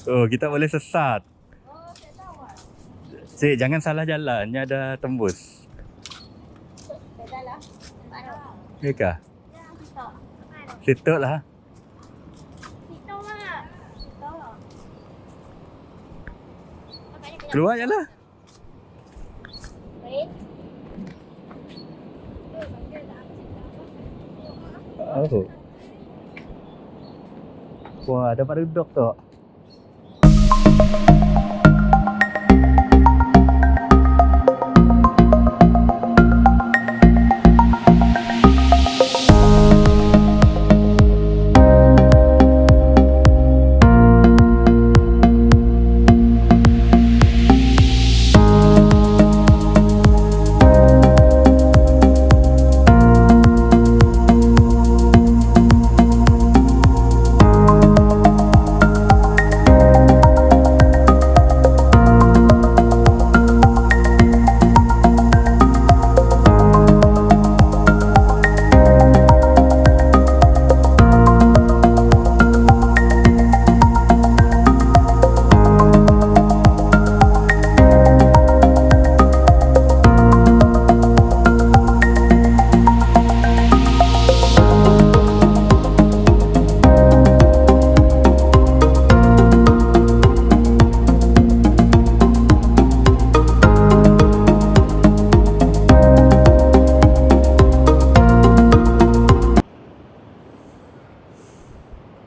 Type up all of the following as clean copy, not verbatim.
Oh, kita boleh sesat. Oh, saya tahu. Cik, jangan salah jalan. Ni ada tembus. Saya dah lah. Ya kah? Ya, situ. Situ lah. Situ lah. Situ lah. Keluar je lah. Baik. Oh. Wah, dapat duduk tu.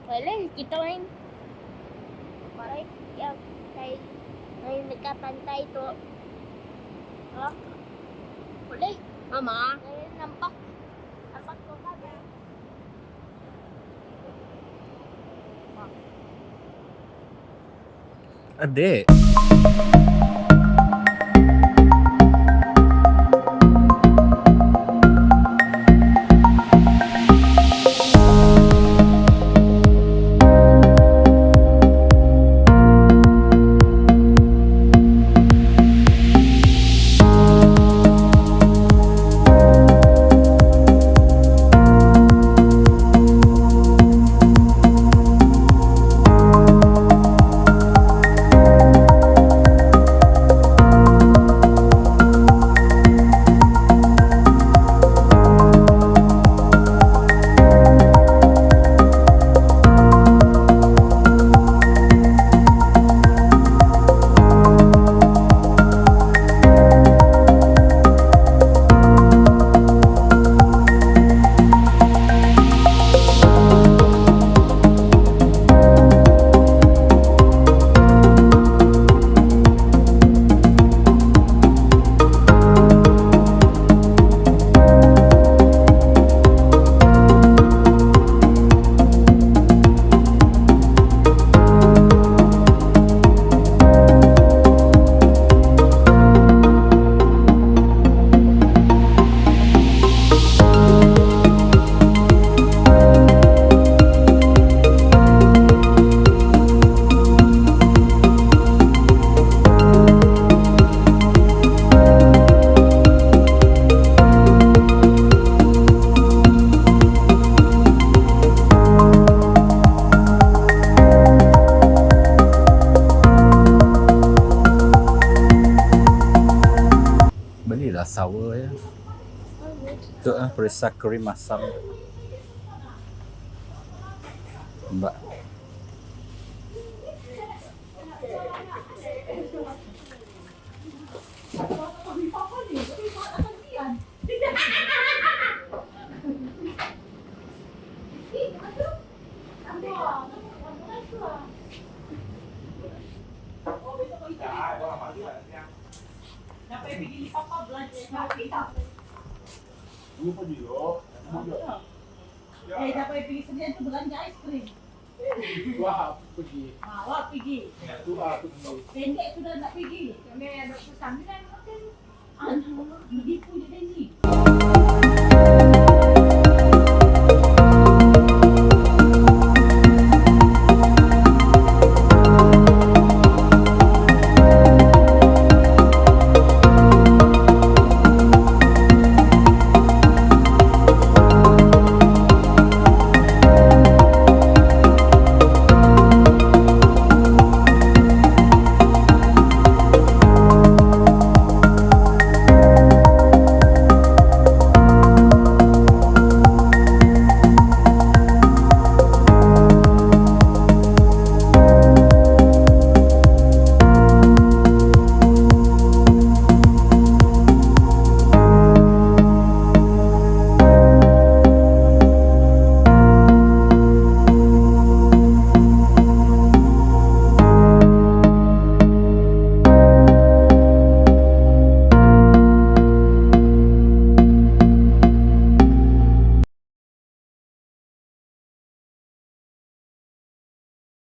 Boleh kita main. Main yang kayak main dekat pantai tu. Oh. Boleh? Mama. Saya nampak tu kan. Adik. Belilah sour ya. Tu perisa krim masam. Mbak. Dapat pergi papa belanja kopi tak? Ini pun juga. Dapat pergi Senin tu belanja aiskrim. Wah, pergi. Awak pergi. Tu aku pergi. Pendek sudah nak pergi. Kami ada pesan kan hotel. Anak, begitu je ni.